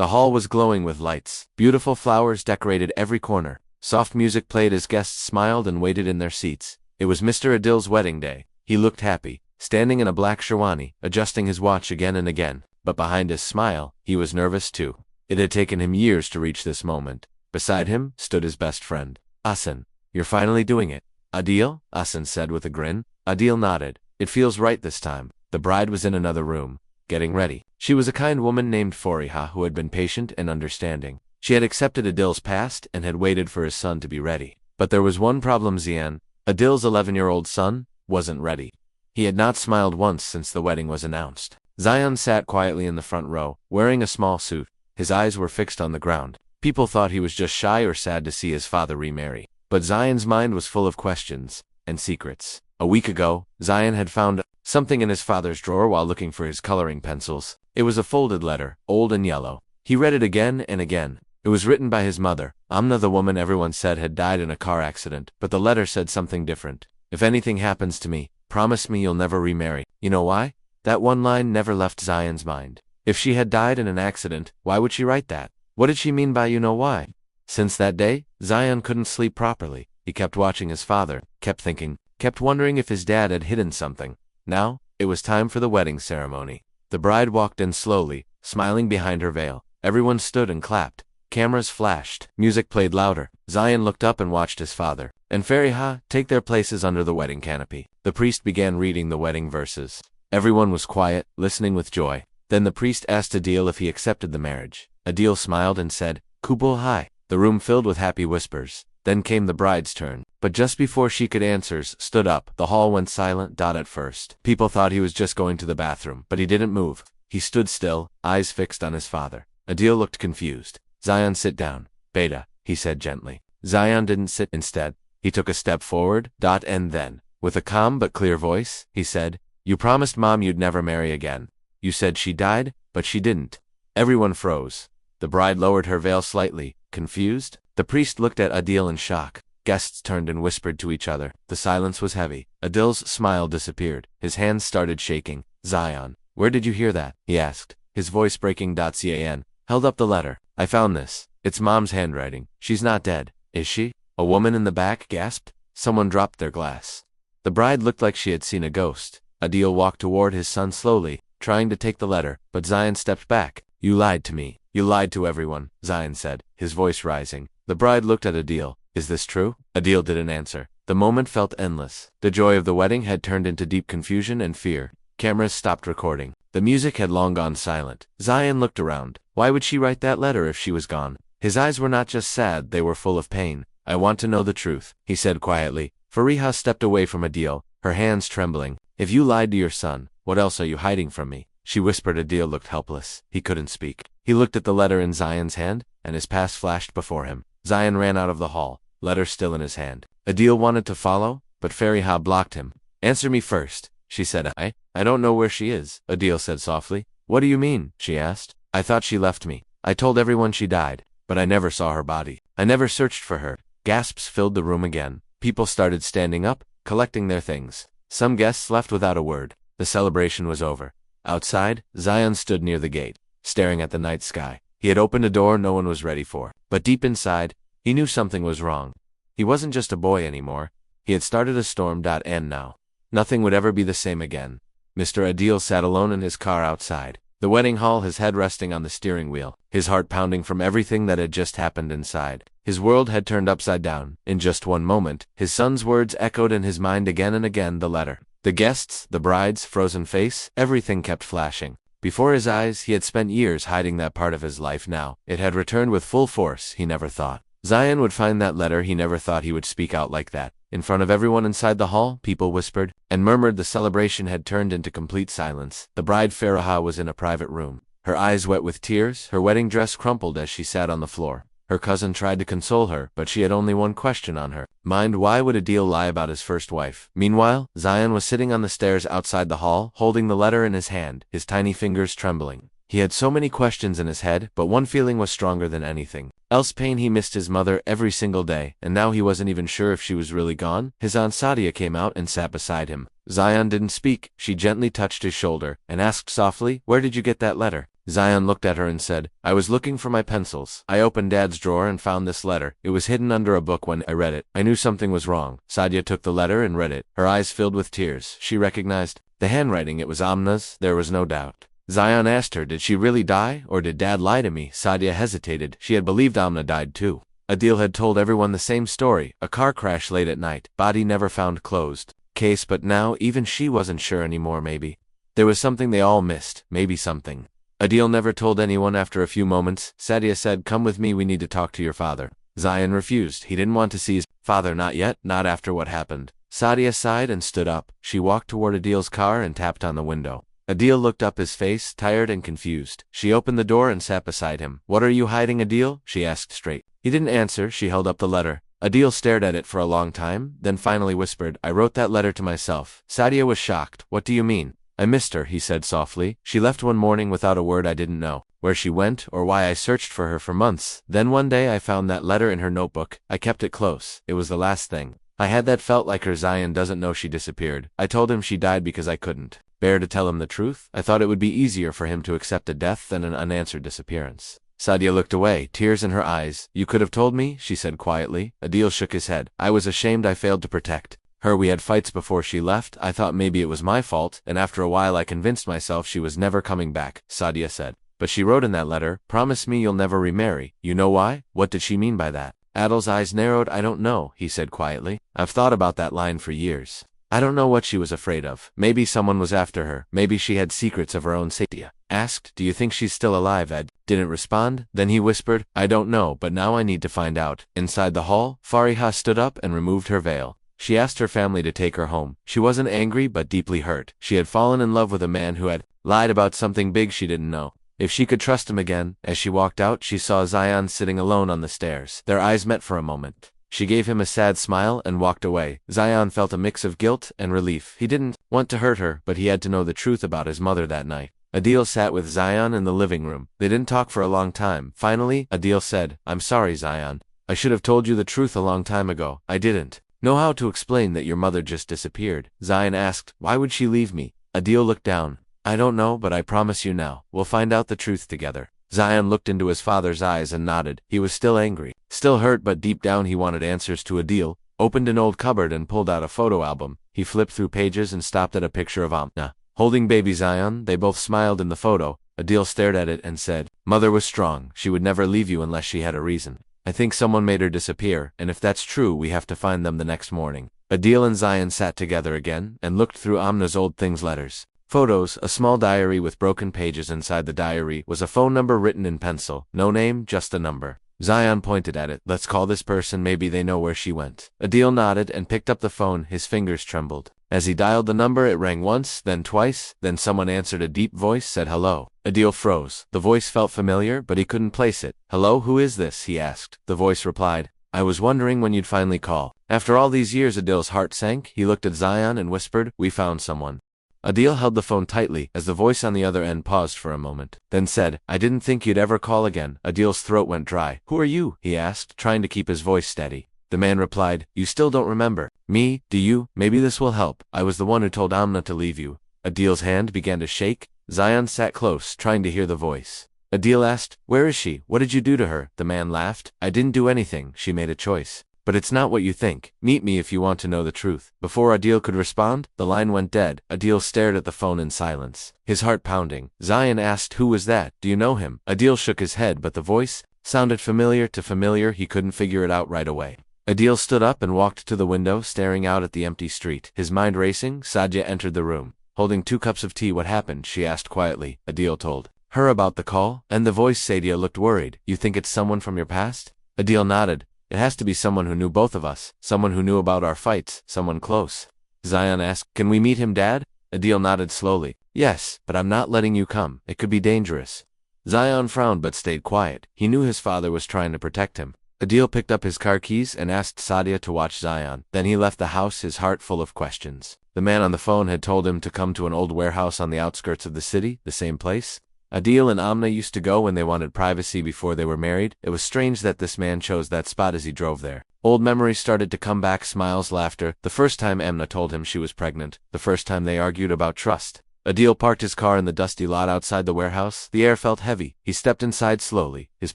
The hall was glowing with lights. Beautiful flowers decorated every corner. Soft music played as guests smiled and waited in their seats. It was Mr. Adil's wedding day. He looked happy, standing in a black sherwani, adjusting his watch again and again. But behind his smile, he was nervous too. It had taken him years to reach this moment. Beside him stood his best friend. Asen, you're finally doing it. Adil? Asen said with a grin. Adil nodded. It feels right this time. The bride was in another room, getting ready. She was a kind woman named Fariha who had been patient and understanding. She had accepted Adil's past and had waited for his son to be ready. But there was one problem, Zian. Adil's 11-year-old son wasn't ready. He had not smiled once since the wedding was announced. Zion sat quietly in the front row, wearing a small suit. His eyes were fixed on the ground. People thought he was just shy or sad to see his father remarry. But Zion's mind was full of questions and secrets. A week ago, Zion had found something in his father's drawer while looking for his coloring pencils. It was a folded letter, old and yellow. He read it again and again. It was written by his mother, Amna, the woman everyone said had died in a car accident, but the letter said something different. If anything happens to me, promise me you'll never remarry. You know why? That one line never left Zion's mind. If she had died in an accident, why would she write that? What did she mean by you know why? Since that day, Zion couldn't sleep properly. He kept watching his father, kept thinking, kept wondering if his dad had hidden something. Now, it was time for the wedding ceremony. The bride walked in slowly, smiling behind her veil. Everyone stood and clapped. Cameras flashed. Music played louder. Zion looked up and watched his father and Fariha take their places under the wedding canopy. The priest began reading the wedding verses. Everyone was quiet, listening with joy. Then the priest asked Adil if he accepted the marriage. Adil smiled and said, Kubul Hai. The room filled with happy whispers. Then came the bride's turn. But just before she could answer, stood up. The hall went silent. At first, people thought he was just going to the bathroom, but he didn't move. He stood still, eyes fixed on his father. Adil looked confused. Zion, sit down. Beta, he said gently. Zion didn't sit. Instead, he took a step forward. And then, with a calm but clear voice, he said, You promised Mom you'd never marry again. You said she died, but she didn't. Everyone froze. The bride lowered her veil slightly, confused. The priest looked at Adil in shock. Guests turned and whispered to each other. The silence was heavy. Adil's smile disappeared. His hands started shaking. Zion, where did you hear that? He asked, his voice breaking. Zion held up the letter. I found this. It's Mom's handwriting. She's not dead, is she? A woman in the back gasped. Someone dropped their glass. The bride looked like she had seen a ghost. Adil walked toward his son slowly, trying to take the letter, but Zion stepped back. You lied to me. You lied to everyone, Zion said, his voice rising. The bride looked at Adil. Is this true? Adil didn't answer. The moment felt endless. The joy of the wedding had turned into deep confusion and fear. Cameras stopped recording. The music had long gone silent. Zion looked around. Why would she write that letter if she was gone? His eyes were not just sad, they were full of pain. I want to know the truth, he said quietly. Fariha stepped away from Adil, her hands trembling. If you lied to your son, what else are you hiding from me? She whispered. Adil looked helpless. He couldn't speak. He looked at the letter in Zion's hand, and his past flashed before him. Zion ran out of the hall, letter still in his hand. Adil wanted to follow, but Fariha blocked him. Answer me first, she said. I don't know where she is, Adil said softly. What do you mean? She asked. I thought she left me. I told everyone she died, but I never saw her body. I never searched for her. Gasps filled the room again. People started standing up, collecting their things. Some guests left without a word. The celebration was over. Outside, Zion stood near the gate, staring at the night sky. He had opened a door no one was ready for. But deep inside, he knew something was wrong. He wasn't just a boy anymore. He had started a storm. And now, nothing would ever be the same again. Mr. Adil sat alone in his car outside the wedding hall, his head resting on the steering wheel, his heart pounding from everything that had just happened inside. His world had turned upside down. In just one moment, his son's words echoed in his mind again and again. The letter, the guests, the bride's frozen face, everything kept flashing. Before his eyes, he had spent years hiding that part of his life. Now, it had returned with full force. He never thought Zion would find that letter. He never thought he would speak out like that. In front of everyone inside the hall, people whispered and murmured. The celebration had turned into complete silence. The bride Fariha was in a private room, her eyes wet with tears, her wedding dress crumpled as she sat on the floor. Her cousin tried to console her, but she had only one question on her mind. Why would Adil lie about his first wife? Meanwhile, Zion was sitting on the stairs outside the hall, holding the letter in his hand, his tiny fingers trembling. He had so many questions in his head, but one feeling was stronger than anything else: pain. He missed his mother every single day, and now he wasn't even sure if she was really gone. His Aunt Sadia came out and sat beside him. Zion didn't speak. She gently touched his shoulder and asked softly, Where did you get that letter? Zion looked at her and said, I was looking for my pencils. I opened Dad's drawer and found this letter. It was hidden under a book. When I read it, I knew something was wrong. Sadia took the letter and read it. Her eyes filled with tears. She recognized the handwriting. It was Amna's. There was no doubt. Zion asked her, did she really die, or did Dad lie to me? Sadia hesitated. She had believed Amna died too. Adil had told everyone the same story. A car crash late at night. Body never found. Closed case. But now even she wasn't sure anymore. Maybe there was something they all missed. Maybe something. Adil never told anyone. After a few moments, Sadia said, come with me, we need to talk to your father. Zion refused. He didn't want to see his father, not yet, not after what happened. Sadia sighed and stood up. She walked toward Adil's car and tapped on the window. Adil looked up, his face tired and confused. She opened the door and sat beside him. What are you hiding, Adil? She asked straight. He didn't answer. She held up the letter. Adil stared at it for a long time, then finally whispered, I wrote that letter to myself. Sadia was shocked. What do you mean? I missed her, he said softly. She left one morning without a word. I didn't know where she went or why. I searched for her for months. Then one day I found that letter in her notebook. I kept it close. It was the last thing I had that felt like her. Zion doesn't know she disappeared. I told him she died because I couldn't bear to tell him the truth. I thought it would be easier for him to accept a death than an unanswered disappearance. Sadia looked away, tears in her eyes. You could have told me, she said quietly. Adil shook his head. I was ashamed. I failed to protect her. We had fights before she left. I thought maybe it was my fault, and after a while I convinced myself she was never coming back, Sadia said. But she wrote in that letter, promise me you'll never remarry. You know why? What did she mean by that? Adil's eyes narrowed. I don't know, he said quietly. I've thought about that line for years. I don't know what she was afraid of. Maybe someone was after her. Maybe she had secrets of her own. Sadia asked, do you think she's still alive? Ed didn't respond. Then he whispered, I don't know, but now I need to find out. Inside the hall, Fariha stood up and removed her veil. She asked her family to take her home. She wasn't angry but deeply hurt. She had fallen in love with a man who had lied about something big she didn't know if she could trust him again. As she walked out, she saw Zion sitting alone on the stairs. Their eyes met for a moment. She gave him a sad smile and walked away. Zion felt a mix of guilt and relief. He didn't want to hurt her, but he had to know the truth about his mother that night. Adil sat with Zion in the living room. They didn't talk for a long time. Finally, Adil said, I'm sorry, Zion. I should have told you the truth a long time ago. I didn't know how to explain that your mother just disappeared. Zion asked, why would she leave me? Adil looked down. I don't know, but I promise you now, we'll find out the truth together. Zion looked into his father's eyes and nodded. He was still angry, still hurt, but deep down he wanted answers. To Adil opened an old cupboard and pulled out a photo album. He flipped through pages and stopped at a picture of Amna holding baby Zion. They both smiled in the photo. Adil stared at it and said, Mother was strong. She would never leave you unless she had a reason. I think someone made her disappear, and if that's true, we have to find them the next morning. Adil and Zion sat together again and looked through Amna's old things, letters, photos, a small diary with broken pages. Inside the diary was a phone number written in pencil. No name, just a number. Zion pointed at it. Let's call this person, maybe they know where she went. Adil nodded and picked up the phone. His fingers trembled. As he dialed the number, it rang once, then twice, then someone answered. A deep voice said hello. Adil froze. The voice felt familiar, but he couldn't place it. Hello, who is this? He asked. The voice replied, I was wondering when you'd finally call. After all these years, Adil's heart sank. He looked at Zion and whispered, we found someone. Adil held the phone tightly as the voice on the other end paused for a moment, then said, I didn't think you'd ever call again. Adil's throat went dry. Who are you? He asked, trying to keep his voice steady. The man replied, you still don't remember me, do you? Maybe this will help. I was the one who told Amna to leave you. Adil's hand began to shake. Zion sat close, trying to hear the voice. Adil asked, where is she? What did you do to her? The man laughed. I didn't do anything. She made a choice. But it's not what you think. Meet me if you want to know the truth. Before Adil could respond, the line went dead. Adil stared at the phone in silence, his heart pounding. Zion asked, who was that? Do you know him? Adil shook his head, but the voice sounded familiar to familiar. He couldn't figure it out right away. Adil stood up and walked to the window, staring out at the empty street, his mind racing. Sadia entered the room, holding 2 cups of tea. What happened? She asked quietly. Adil told her about the call, and the voice. Sadia looked worried. You think it's someone from your past? Adil nodded. It has to be someone who knew both of us, someone who knew about our fights, someone close. Zion asked, can we meet him, Dad? Adil nodded slowly. Yes, but I'm not letting you come. It could be dangerous. Zion frowned but stayed quiet. He knew his father was trying to protect him. Adil picked up his car keys and asked Sadia to watch Zion. Then he left the house, his heart full of questions. The man on the phone had told him to come to an old warehouse on the outskirts of the city, the same place Adil and Amna used to go when they wanted privacy before they were married. It was strange that this man chose that spot as he drove there. Old memories started to come back, smiles, laughter. The first time Amna told him she was pregnant. The first time they argued about trust. Adil parked his car in the dusty lot outside the warehouse. The air felt heavy. He stepped inside slowly, his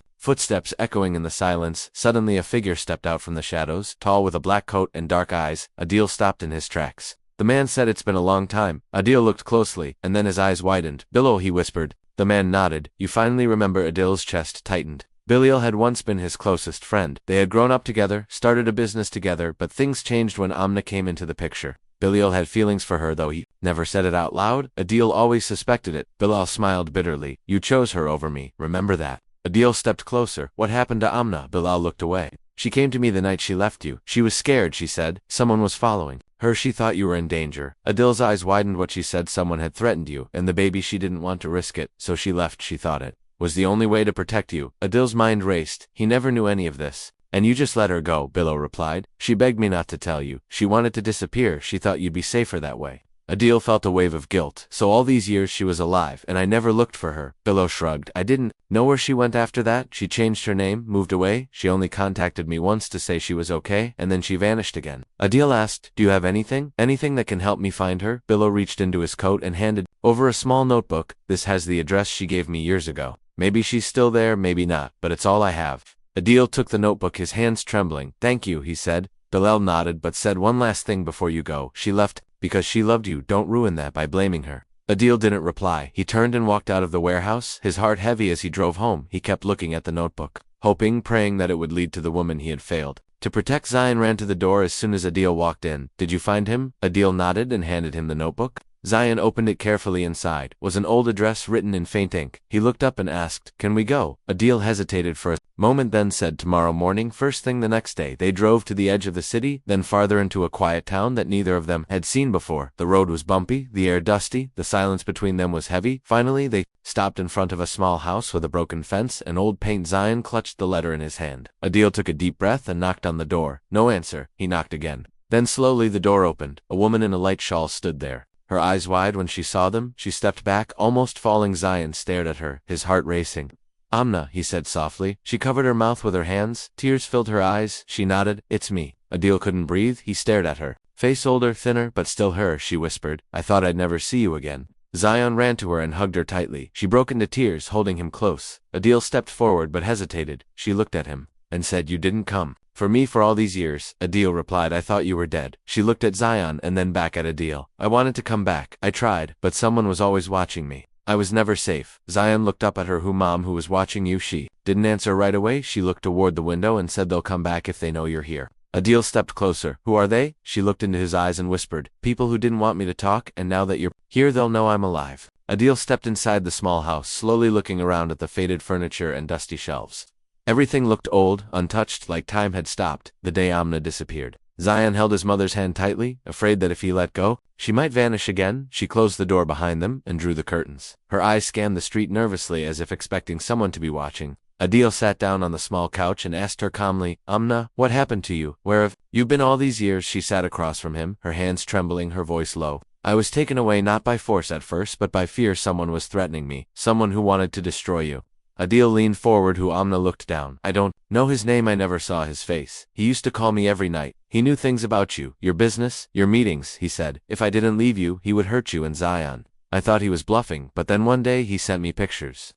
footsteps echoing in the silence. Suddenly a figure stepped out from the shadows, tall with a black coat and dark eyes. Adil stopped in his tracks. The man said, "It's been a long time." Adil looked closely, and then his eyes widened. "Bilal," he whispered. The man nodded. "You finally remember." Adil's chest tightened. Bilal had once been his closest friend. They had grown up together, started a business together, but things changed when Amna came into the picture. Bilal had feelings for her, though he never said it out loud. Adil always suspected it. Bilal smiled bitterly. "You chose her over me, remember that." Adil stepped closer. "What happened to Amna?" Bilal looked away. "She came to me the night she left you. She was scared," she said. "Someone was following her. She thought you were in danger." Adil's eyes widened. "What she said, someone had threatened you, and the baby, she didn't want to risk it, so she left. She thought it was the only way to protect you." Adil's mind raced. He never knew any of this. "And you just let her go," Bilal replied. "She begged me not to tell you. She wanted to disappear. She thought you'd be safer that way." Adil felt a wave of guilt. "So all these years she was alive, and I never looked for her." Bilal shrugged. "I didn't know where she went after that. She changed her name, moved away. She only contacted me once to say she was okay, and then she vanished again." Adil asked, "Do you have anything that can help me find her?" Bilal reached into his coat and handed over a small notebook. "This has the address she gave me years ago. Maybe she's still there, maybe not, but it's all I have." Adil took the notebook, his hands trembling. "Thank you," he said. Bilal nodded, but said, "One last thing before you go. She left because she loved you. Don't ruin that by blaming her." Adil didn't reply. He turned and walked out of the warehouse, his heart heavy as he drove home. He kept looking at the notebook, hoping, praying that it would lead to the woman he had failed to protect. Zion ran to the door as soon as Adil walked in. "Did you find him?" Adil nodded and handed him the notebook. Zion opened it carefully. Inside was an old address written in faint ink. He looked up and asked, "Can we go?" Adil hesitated for a moment, then said, "Tomorrow morning, first thing the next day." They drove to the edge of the city, then farther into a quiet town that neither of them had seen before. The road was bumpy, the air dusty, the silence between them was heavy. Finally, they stopped in front of a small house with a broken fence and old paint. Zion clutched the letter in his hand. Adil took a deep breath and knocked on the door. No answer. He knocked again. Then slowly the door opened. A woman in a light shawl stood there. Her eyes wide when she saw them. She stepped back, almost falling. Zion stared at her, his heart racing. "Amna," he said softly. She covered her mouth with her hands. Tears filled her eyes. She nodded. "It's me." Adil couldn't breathe. He stared at her. Face older, thinner, but still her. She whispered, "I thought I'd never see you again." Zion ran to her and hugged her tightly. She broke into tears, holding him close. Adil stepped forward but hesitated. She looked at him and said, "You didn't come for me for all these years." Adil replied, "I thought you were dead." She looked at Zion and then back at Adil. "I wanted to come back. I tried, but someone was always watching me. I was never safe." Zion looked up at her. Who was watching you?" She didn't answer right away. She looked toward the window and said, "They'll come back if they know you're here." Adil stepped closer. "Who are they?" She looked into his eyes and whispered, "People who didn't want me to talk, and now that you're here, they'll know I'm alive." Adil stepped inside the small house, slowly looking around at the faded furniture and dusty shelves. Everything looked old, untouched, like time had stopped the day Amna disappeared. Zion held his mother's hand tightly, afraid that if he let go, she might vanish again. She closed the door behind them and drew the curtains. Her eyes scanned the street nervously, as if expecting someone to be watching. Adil sat down on the small couch and asked her calmly, "Amna, what happened to you? Where have you been all these years?" She sat across from him, her hands trembling, her voice low. "I was taken away not by force at first, but by fear. Someone was threatening me, someone who wanted to destroy you." Adil leaned forward. Amna looked down. "I don't know his name. I never saw his face. He used to call me every night. He knew things about you, your business, your meetings," he said. "If I didn't leave you, he would hurt you and Zion. I thought he was bluffing, but then one day he sent me pictures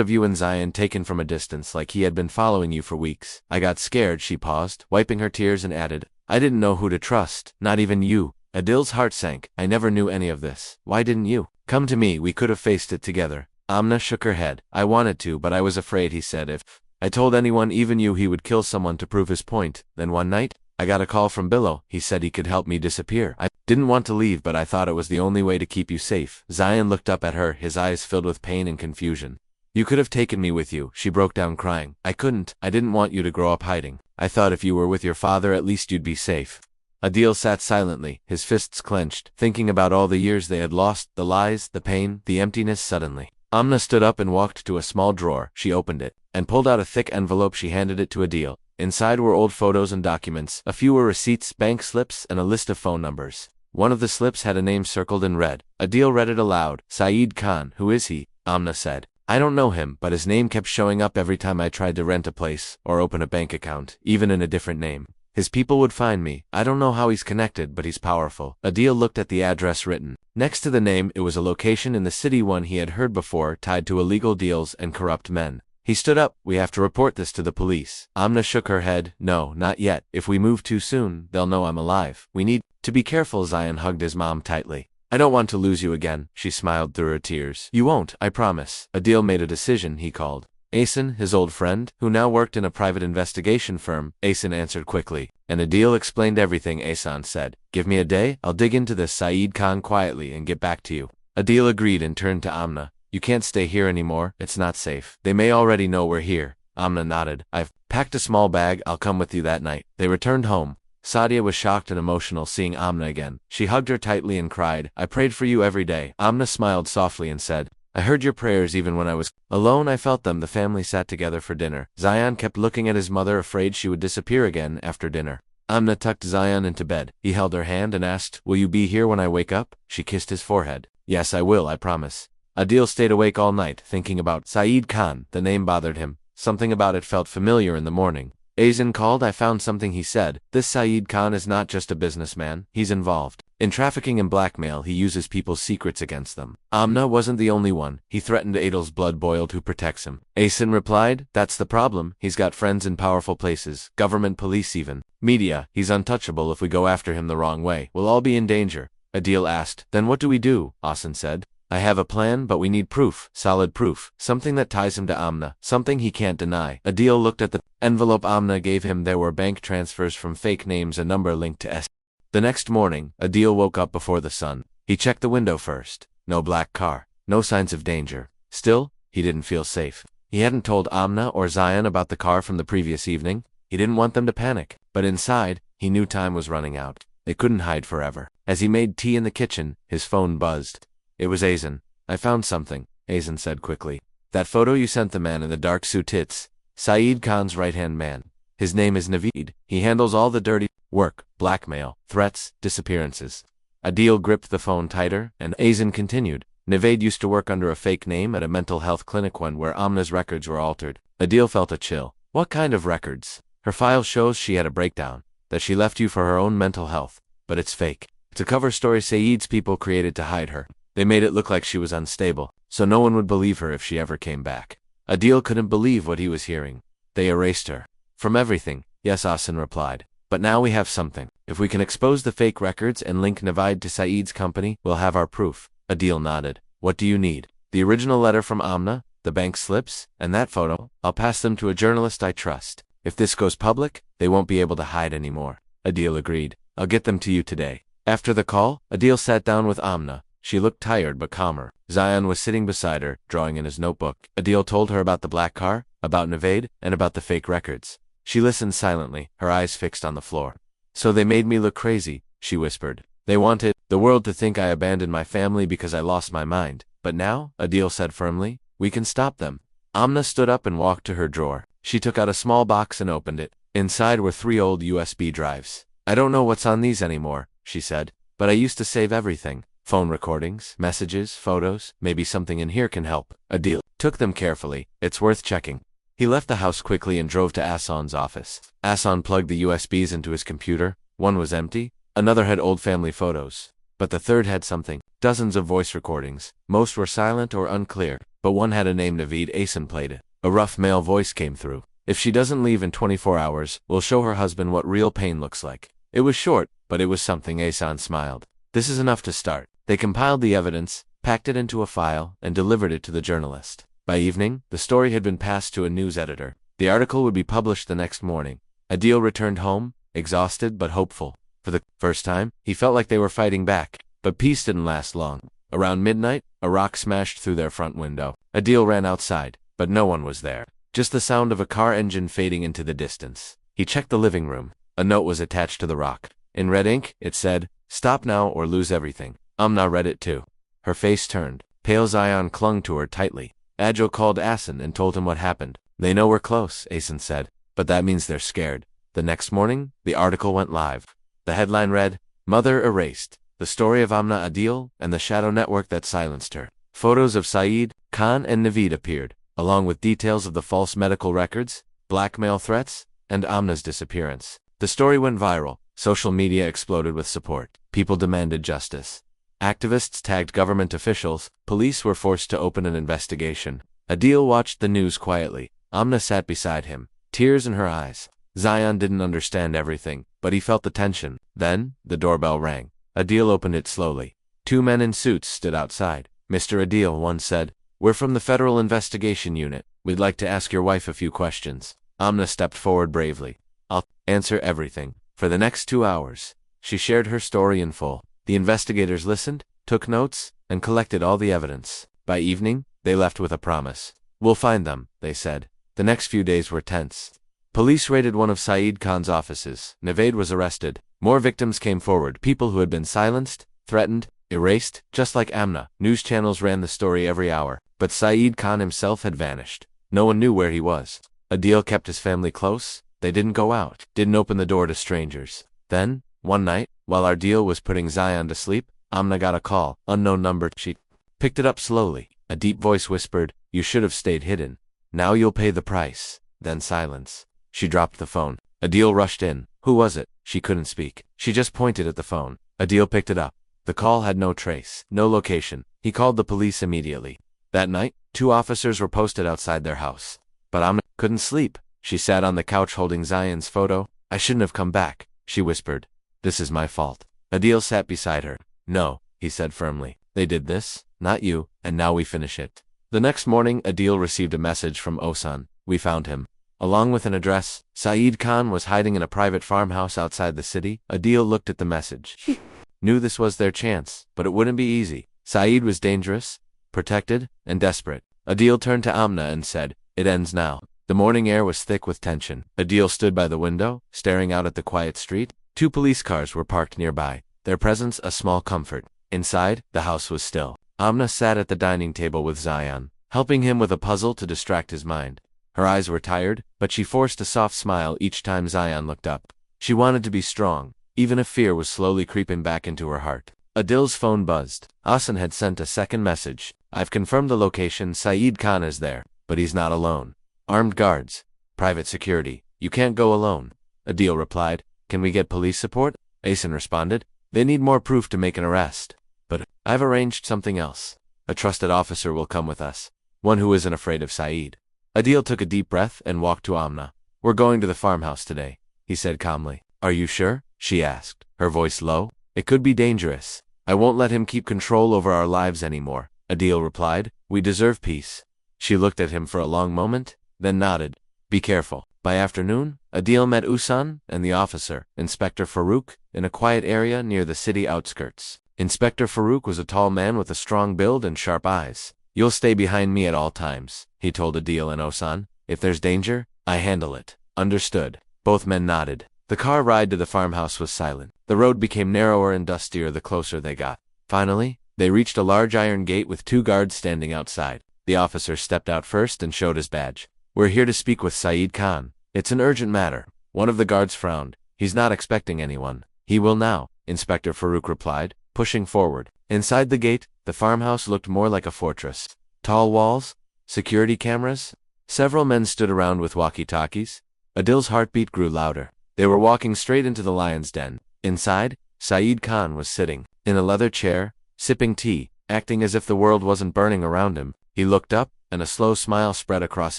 of you and Zion taken from a distance, like he had been following you for weeks. I got scared." She paused, wiping her tears, and added, "I didn't know who to trust, not even you." Adil's heart sank. "I never knew any of this. Why didn't you come to me? We could have faced it together." Amna shook her head. "I wanted to, but I was afraid," he said. "If I told anyone, even you, he would kill someone to prove his point." Then one night, I got a call from Bilal. He said he could help me disappear. I didn't want to leave, but I thought it was the only way to keep you safe." Zion looked up at her, his eyes filled with pain and confusion. "You could have taken me with you." She broke down crying. "I couldn't. I didn't want you to grow up hiding. I thought if you were with your father, at least you'd be safe." Adil sat silently, his fists clenched, thinking about all the years they had lost, the lies, the pain, the emptiness. Suddenly, Amna stood up and walked to a small drawer. She opened it and pulled out a thick envelope. She handed it to Adil. Inside were old photos and documents. A few were receipts, bank slips, and a list of phone numbers. One of the slips had a name circled in red. Adil read it aloud. "Saeed Khan." "Who is he?" Amna said. "I don't know him, but his name kept showing up every time I tried to rent a place or open a bank account, even in a different name." His people would find me. I don't know how he's connected, but he's powerful. Adil looked at the address written next to the name. It was a location in the city, one he had heard before, tied to illegal deals and corrupt men. He stood up. We have to report this to the police. Amna shook her head. No, not yet. If we move too soon, they'll know I'm alive. We need to be careful. Zion hugged his mom tightly. I don't want to lose you again, she smiled through her tears. You won't, I promise. Adil made a decision. He called Asen, his old friend, who now worked in a private investigation firm. Asen answered quickly, and Adil explained everything. Asen said, give me a day, I'll dig into this Saeed Khan quietly and get back to you. Adil agreed and turned to Amna. You can't stay here anymore, it's not safe. They may already know we're here. Amna nodded. I've packed a small bag, I'll come with you that night. They returned home. Sadia was shocked and emotional seeing Amna again. She hugged her tightly and cried, I prayed for you every day. Amna smiled softly and said, I heard your prayers even when I was alone. I felt them. The family sat together for dinner. Zion kept looking at his mother, afraid she would disappear again after dinner. Amna tucked Zion into bed. He held her hand and asked, will you be here when I wake up? She kissed his forehead. Yes, I will, I promise. Adil stayed awake all night, thinking about Saeed Khan. The name bothered him. Something about it felt familiar in the morning. Asen called. I found something, he said. This Saeed Khan is not just a businessman. He's involved in trafficking and blackmail. He uses people's secrets against them. Amna wasn't the only one. He threatened Adil's blood boiled who protects him. Asen replied, that's the problem. He's got friends in powerful places, government, police even. Media. He's untouchable. If we go after him the wrong way, we'll all be in danger. Adil asked, then what do we do? Asen said, I have a plan, but we need proof, solid proof, something that ties him to Amna, something he can't deny. Adil looked at the envelope Amna gave him. There were bank transfers from fake names, a number linked to S. The next morning, Adil woke up before the sun. He checked the window first. No black car, no signs of danger. Still, he didn't feel safe. He hadn't told Amna or Zion about the car from the previous evening. He didn't want them to panic, but inside, he knew time was running out. They couldn't hide forever. As he made tea in the kitchen, his phone buzzed. It was Asen. I found something, Asen said quickly. That photo you sent, the man in the dark suit, it's Saeed Khan's right-hand man. His name is Naveed. He handles all the dirty work, blackmail, threats, disappearances. Adil gripped the phone tighter, and Asen continued. Naveed used to work under a fake name at a mental health clinic, one where Amna's records were altered. Adil felt a chill. What kind of records? Her file shows she had a breakdown, that she left you for her own mental health. But it's fake. It's a cover story Saeed's people created to hide her. They made it look like she was unstable, so no one would believe her if she ever came back. Adil couldn't believe what he was hearing. They erased her from everything. Yes, Asen replied. But now we have something. If we can expose the fake records and link Naveed to Saeed's company, we'll have our proof. Adil nodded. What do you need? The original letter from Amna, the bank slips, and that photo. I'll pass them to a journalist I trust. If this goes public, they won't be able to hide anymore. Adil agreed. I'll get them to you today. After the call, Adil sat down with Amna. She looked tired but calmer. Zion was sitting beside her, drawing in his notebook. Adil told her about the black car, about Naveed, and about the fake records. She listened silently, her eyes fixed on the floor. So they made me look crazy, she whispered. They wanted the world to think I abandoned my family because I lost my mind. But now, Adil said firmly, we can stop them. Amna stood up and walked to her drawer. She took out a small box and opened it. Inside were 3 old USB drives. I don't know what's on these anymore, she said, but I used to save everything. Phone recordings, messages, photos, maybe something in here can help. Adil took them carefully. It's worth checking. He left the house quickly and drove to Asan's office. Asan plugged the USBs into his computer. One was empty, another had old family photos, but the third had something. Dozens of voice recordings. Most were silent or unclear, but one had a name. Naveed. Asen played it. A rough male voice came through. If she doesn't leave in 24 hours, we'll show her husband what real pain looks like. It was short, but it was something. Asan smiled. This is enough to start. They compiled the evidence, packed it into a file, and delivered it to the journalist. By evening, the story had been passed to a news editor. The article would be published the next morning. Adil returned home, exhausted but hopeful. For the first time, he felt like they were fighting back. But peace didn't last long. Around midnight, a rock smashed through their front window. Adil ran outside, but no one was there. Just the sound of a car engine fading into the distance. He checked the living room. A note was attached to the rock. In red ink, it said, "Stop now or lose everything." Amna read it too. Her face turned. Pale Zion clung to her tightly. Adil called Asen and told him what happened. They know we're close, Asen said, but that means they're scared. The next morning, the article went live. The headline read, "Mother Erased. The story of Amna Adil and the shadow network that silenced her." Photos of Saeed, Khan, and Naveed appeared, along with details of the false medical records, blackmail threats, and Amna's disappearance. The story went viral. Social media exploded with support. People demanded justice. Activists tagged government officials. Police were forced to open an investigation. Adil watched the news quietly. Amna sat beside him, tears in her eyes. Zion didn't understand everything, but he felt the tension. Then, the doorbell rang. Adil opened it slowly. 2 men in suits stood outside. "Mr. Adil," one said, "we're from the Federal Investigation Unit. We'd like to ask your wife a few questions." Amna stepped forward bravely. "I'll answer everything." For the next 2 hours, she shared her story in full. The investigators listened, took notes, and collected all the evidence. By evening, they left with a promise. "We'll find them," they said. The next few days were tense. Police raided one of Saeed Khan's offices. Navaid was arrested. More victims came forward, people who had been silenced, threatened, erased, just like Amna. News channels ran the story every hour, but Saeed Khan himself had vanished. No one knew where he was. Adil kept his family close. They didn't go out, didn't open the door to strangers. Then, one night, while Adil was putting Zion to sleep, Amna got a call, unknown number. She picked it up slowly. A deep voice whispered, "You should have stayed hidden. Now you'll pay the price." Then silence. She dropped the phone. Adil rushed in. "Who was it?" She couldn't speak. She just pointed at the phone. Adil picked it up. The call had no trace, no location. He called the police immediately. That night, 2 officers were posted outside their house. But Amna couldn't sleep. She sat on the couch holding Zion's photo. "I shouldn't have come back," she whispered. "This is my fault." Adil sat beside her. "No," he said firmly. "They did this, not you, and now we finish it." The next morning, Adil received a message from Osan. "We found him." Along with an address. Saeed Khan was hiding in a private farmhouse outside the city. Adil looked at the message. He knew this was their chance, but it wouldn't be easy. Saeed was dangerous, protected, and desperate. Adil turned to Amna and said, "It ends now." The morning air was thick with tension. Adil stood by the window, staring out at the quiet street. 2 police cars were parked nearby, their presence a small comfort. Inside, the house was still. Amna sat at the dining table with Zion, helping him with a puzzle to distract his mind. Her eyes were tired, but she forced a soft smile each time Zion looked up. She wanted to be strong, even if fear was slowly creeping back into her heart. Adil's phone buzzed. Hassan had sent a second message. "I've confirmed the location. Saeed Khan is there, but he's not alone. Armed guards. Private security. You can't go alone." Adil replied, "Can we get police support?" Hassan responded, "They need more proof to make an arrest. But I've arranged something else. A trusted officer will come with us. One who isn't afraid of Saeed." Adil took a deep breath and walked to Amna. "We're going to the farmhouse today," he said calmly. "Are you sure?" she asked, her voice low. "It could be dangerous. I won't let him keep control over our lives anymore," Adil replied. "We deserve peace." She looked at him for a long moment, then nodded. "Be careful." By afternoon, Adil met Usan and the officer, Inspector Farouk, in a quiet area near the city outskirts. Inspector Farouk was a tall man with a strong build and sharp eyes. "You'll stay behind me at all times," he told Adil and Osan. "If there's danger, I handle it." "Understood." Both men nodded. The car ride to the farmhouse was silent. The road became narrower and dustier the closer they got. Finally, they reached a large iron gate with 2 guards standing outside. The officer stepped out first and showed his badge. "We're here to speak with Saeed Khan. It's an urgent matter." One of the guards frowned. "He's not expecting anyone." "He will now," Inspector Farouk replied, pushing forward. Inside the gate, the farmhouse looked more like a fortress. Tall walls, security cameras. Several men stood around with walkie-talkies. Adil's heartbeat grew louder. They were walking straight into the lion's den. Inside, Saeed Khan was sitting in a leather chair, sipping tea, acting as if the world wasn't burning around him. He looked up, and a slow smile spread across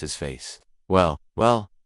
his face. Well,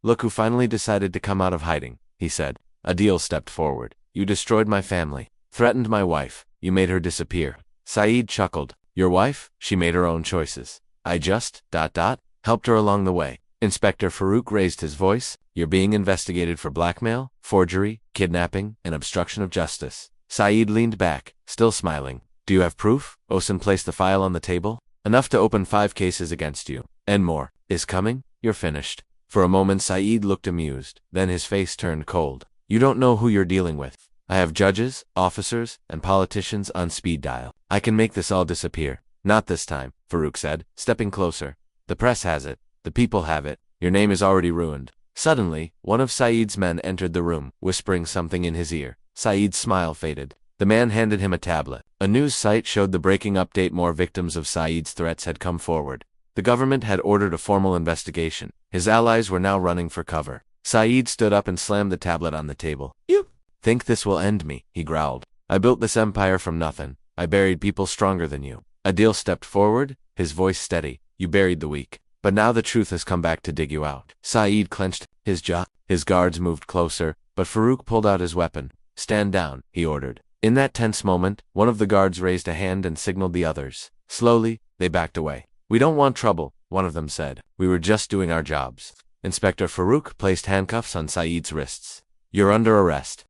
look who finally decided to come out of hiding," he said. Adil stepped forward. "You destroyed my family, threatened my wife, you made her disappear." Saeed chuckled. "Your wife? She made her own choices. I just, helped her along the way." Inspector Farouk raised his voice. "You're being investigated for blackmail, forgery, kidnapping, and obstruction of justice." Saeed leaned back, still smiling. "Do you have proof?" Osan placed the file on the table. "Enough to open 5 cases against you. And more is coming. You're finished." For a moment Saeed looked amused, then his face turned cold. "You don't know who you're dealing with. I have judges, officers, and politicians on speed dial. I can make this all disappear." "Not this time," Farouk said, stepping closer. "The press has it. The people have it. Your name is already ruined." Suddenly, one of Saeed's men entered the room, whispering something in his ear. Saeed's smile faded. The man handed him a tablet. A news site showed the breaking update: more victims of Saeed's threats had come forward. The government had ordered a formal investigation. His allies were now running for cover. Saeed stood up and slammed the tablet on the table. You think this will end me, he growled. I built this empire from nothing. I buried people stronger than you. Adil stepped forward, his voice steady. You buried the weak. But now the truth has come back to dig you out. Saeed clenched his jaw. His guards moved closer, but Farouk pulled out his weapon. Stand down, he ordered. In that tense moment, one of the guards raised a hand and signaled the others. Slowly, they backed away. We don't want trouble, one of them said. We were just doing our jobs. Inspector Farouk placed handcuffs on Saeed's wrists. You're under arrest.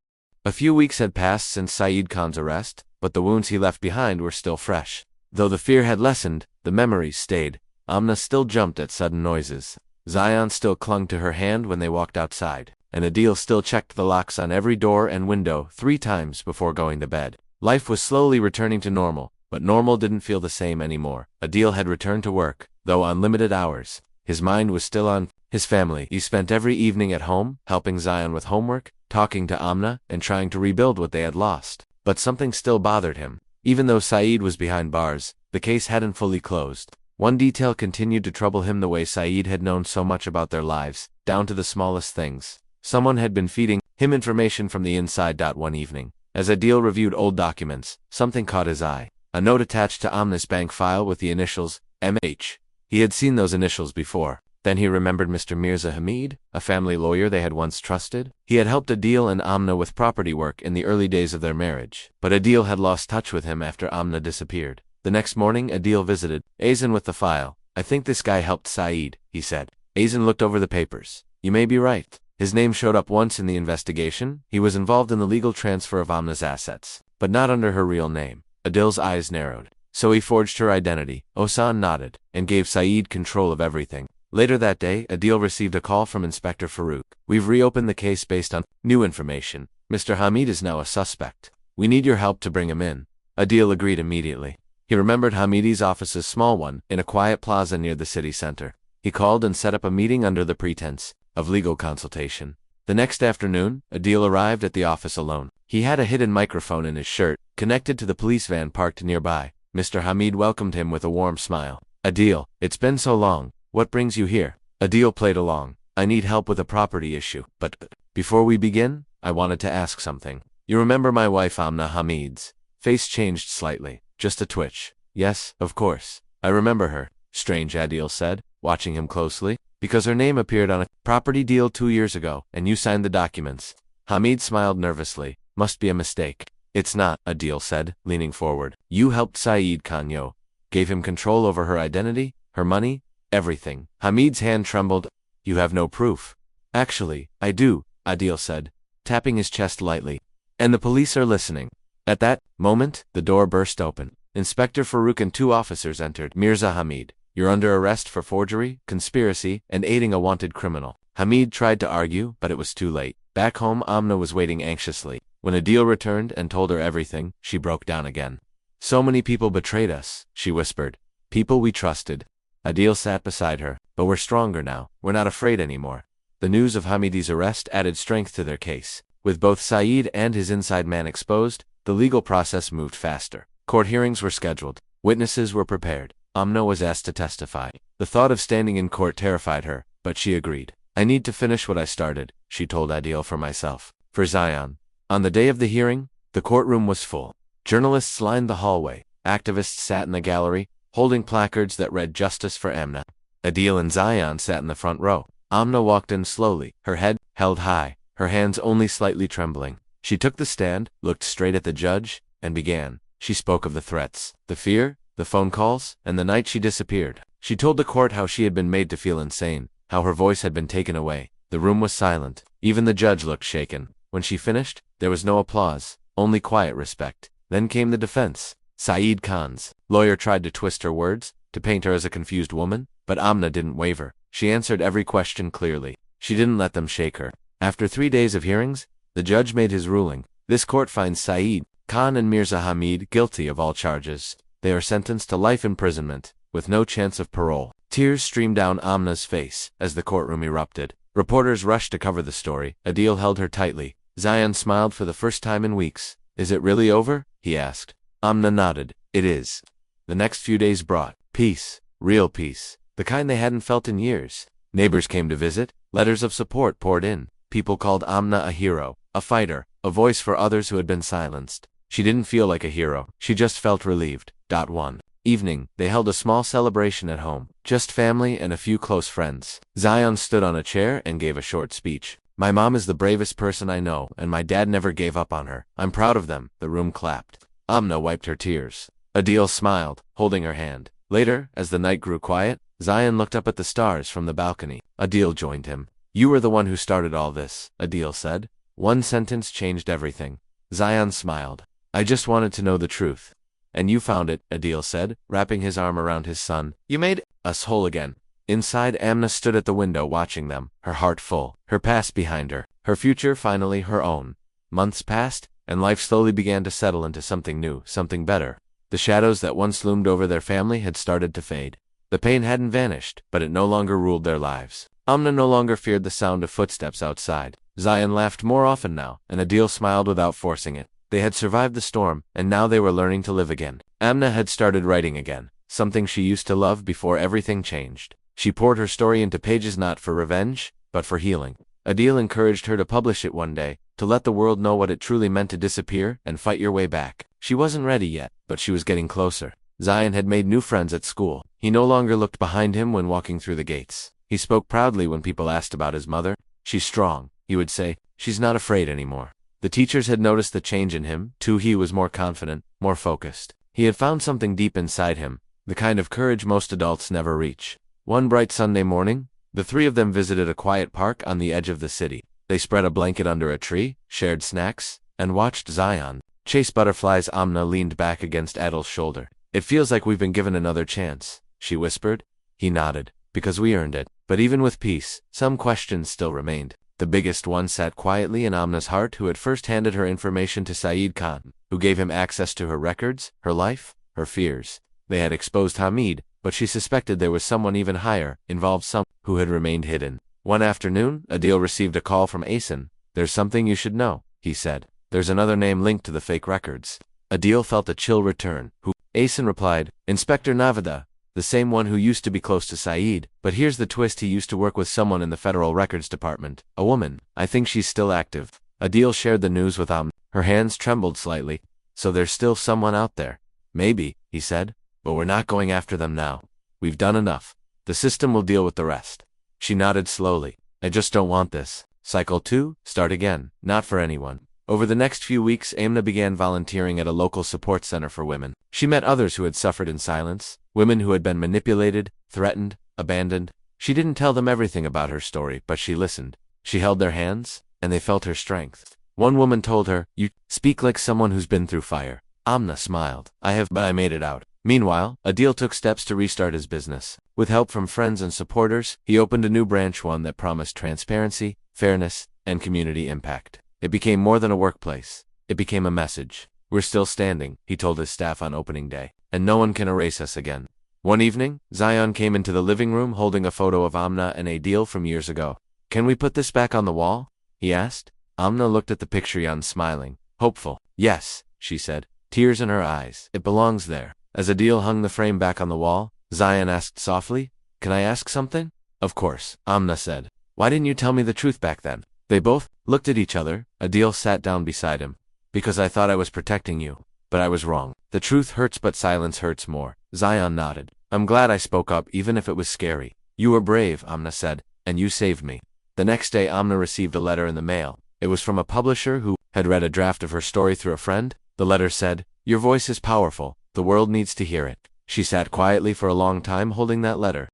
A few weeks had passed since Saeed Khan's arrest, but the wounds he left behind were still fresh. Though the fear had lessened, the memories stayed. Amna still jumped at sudden noises. Zion still clung to her hand when they walked outside, and Adil still checked the locks on every door and window 3 times before going to bed. Life was slowly returning to normal, but normal didn't feel the same anymore. Adil had returned to work, though on limited hours. His mind was still on his family. He spent every evening at home, helping Zion with homework, talking to Amna, and trying to rebuild what they had lost. But something still bothered him. Even though Saeed was behind bars, the case hadn't fully closed. One detail continued to trouble him: the way Saeed had known so much about their lives, down to the smallest things. Someone had been feeding him information from the inside. One evening, as Adil reviewed old documents, something caught his eye. A note attached to Amna's bank file with the initials MH. He had seen those initials before. Then he remembered Mr. Mirza Hamid, a family lawyer they had once trusted. He had helped Adil and Amna with property work in the early days of their marriage. But Adil had lost touch with him after Amna disappeared. The next morning, Adil visited Azin with the file. I think this guy helped Saeed, he said. Azin looked over the papers. You may be right. His name showed up once in the investigation. He was involved in the legal transfer of Amna's assets, but not under her real name. Adil's eyes narrowed. So he forged her identity. Osan nodded, and gave Saeed control of everything. Later that day, Adil received a call from Inspector Farouk. We've reopened the case based on new information. Mr. Hamid is now a suspect. We need your help to bring him in. Adil agreed immediately. He remembered Hamidi's office's small one, in a quiet plaza near the city center. He called and set up a meeting under the pretense of legal consultation. The next afternoon, Adil arrived at the office alone. He had a hidden microphone in his shirt, connected to the police van parked nearby. Mr. Hamid welcomed him with a warm smile. Adil, it's been so long. What brings you here? Adil played along. I need help with a property issue, but before we begin, I wanted to ask something. You remember my wife Amna Hamid's face changed slightly, just a twitch. Yes, of course. I remember her. Strange, Adil said, watching him closely. Because her name appeared on a property deal 2 years ago, and you signed the documents. Hamid smiled nervously. Must be a mistake. It's not, Adil said, leaning forward. You helped Saeed Khan, gave him control over her identity, her money, everything. Hamid's hand trembled. You have no proof. Actually, I do, Adil said, tapping his chest lightly. And the police are listening. At that moment, the door burst open. Inspector Farouk and 2 officers entered. Mirza Hamid, you're under arrest for forgery, conspiracy, and aiding a wanted criminal. Hamid tried to argue, but it was too late. Back home, Amna was waiting anxiously. When Adil returned and told her everything, she broke down again. So many people betrayed us, she whispered. People we trusted. Adil sat beside her. But we're stronger now. We're not afraid anymore. The news of Hamidi's arrest added strength to their case. With both Saeed and his inside man exposed, the legal process moved faster. Court hearings were scheduled. Witnesses were prepared. Amna was asked to testify. The thought of standing in court terrified her, but she agreed. I need to finish what I started, she told Adil, for myself, for Zion. On the day of the hearing, the courtroom was full. Journalists lined the hallway. Activists sat in the gallery, holding placards that read Justice for Amna. Adil and Zion sat in the front row. Amna walked in slowly, her head held high, her hands only slightly trembling. She took the stand, looked straight at the judge, and began. She spoke of the threats, the fear, the phone calls, and the night she disappeared. She told the court how she had been made to feel insane, how her voice had been taken away. The room was silent. Even the judge looked shaken. When she finished, there was no applause, only quiet respect. Then came the defense. Saeed Khan's lawyer tried to twist her words, to paint her as a confused woman, but Amna didn't waver. She answered every question clearly. She didn't let them shake her. After 3 days of hearings, the judge made his ruling. This court finds Saeed Khan and Mirza Hamid guilty of all charges. They are sentenced to life imprisonment, with no chance of parole. Tears streamed down Amna's face as the courtroom erupted. Reporters rushed to cover the story. Adil held her tightly. Zion smiled for the first time in weeks. Is it really over? He asked. Amna nodded. It is. The next few days brought peace, real peace, the kind they hadn't felt in years. Neighbors came to visit. Letters of support poured in. People called Amna a hero, a fighter, a voice for others who had been silenced. She didn't feel like a hero, she just felt relieved. One evening, they held a small celebration at home. Just family and a few close friends. Zion stood on a chair and gave a short speech. My mom is the bravest person I know, and my dad never gave up on her. I'm proud of them. The room clapped. Amna wiped her tears. Adil smiled, holding her hand. Later, as the night grew quiet, Zion looked up at the stars from the balcony. Adil joined him. You were the one who started all this, Adil said. One sentence changed everything. Zion smiled. I just wanted to know the truth. And you found it, Adil said, wrapping his arm around his son. You made us whole again. Inside, Amna stood at the window watching them, her heart full, her past behind her, her future finally her own. Months passed, and life slowly began to settle into something new, something better. The shadows that once loomed over their family had started to fade. The pain hadn't vanished, but it no longer ruled their lives. Amna no longer feared the sound of footsteps outside. Zion laughed more often now, and Adil smiled without forcing it. They had survived the storm, and now they were learning to live again. Amna had started writing again, something she used to love before everything changed. She poured her story into pages not for revenge, but for healing. Adil encouraged her to publish it one day, to let the world know what it truly meant to disappear and fight your way back. She wasn't ready yet, but she was getting closer. Zion had made new friends at school. He no longer looked behind him when walking through the gates. He spoke proudly when people asked about his mother. She's strong, he would say. She's not afraid anymore. The teachers had noticed the change in him, too. He was more confident, more focused. He had found something deep inside him, the kind of courage most adults never reach. One bright Sunday morning, the three of them visited a quiet park on the edge of the city. They spread a blanket under a tree, shared snacks, and watched Zion chase butterflies. Amna leaned back against Adil's shoulder. It feels like we've been given another chance, she whispered. He nodded. Because we earned it. But even with peace, some questions still remained. The biggest one sat quietly in Amna's heart, who had first handed her information to Saeed Khan, who gave him access to her records, her life, her fears. They had exposed Hamid, but she suspected there was someone even higher, involved, some who had remained hidden. One afternoon, Adil received a call from Asen. There's something you should know, he said. There's another name linked to the fake records. Adil felt a chill return. Who? Asen replied, Inspector Navada, the same one who used to be close to Saeed. But here's the twist, he used to work with someone in the Federal Records Department. A woman. I think she's still active. Adil shared the news with Amna. Her hands trembled slightly. So there's still someone out there. Maybe, he said. But we're not going after them now. We've done enough. The system will deal with the rest. She nodded slowly. I just don't want this. Cycle 2, start again. Not for anyone. Over the next few weeks, Amna began volunteering at a local support center for women. She met others who had suffered in silence, women who had been manipulated, threatened, abandoned. She didn't tell them everything about her story, but she listened. She held their hands, and they felt her strength. One woman told her, You speak like someone who's been through fire. Amna smiled. I have, but I made it out. Meanwhile, Adil took steps to restart his business. With help from friends and supporters, he opened a new branch, one that promised transparency, fairness, and community impact. It became more than a workplace. It became a message. We're still standing, he told his staff on opening day, and no one can erase us again. One evening, Zion came into the living room holding a photo of Amna and Adil from years ago. Can we put this back on the wall? He asked. Amna looked at the picture, smiling, hopeful. Yes, she said, tears in her eyes. It belongs there. As Adil hung the frame back on the wall, Zion asked softly, Can I ask something? Of course, Amna said. Why didn't you tell me the truth back then? They both looked at each other. Adil sat down beside him. Because I thought I was protecting you. But I was wrong. The truth hurts, but silence hurts more. Zion nodded. I'm glad I spoke up, even if it was scary. You were brave, Amna said, and you saved me. The next day, Amna received a letter in the mail. It was from a publisher who had read a draft of her story through a friend. The letter said, Your voice is powerful. The world needs to hear it. She sat quietly for a long time holding that letter.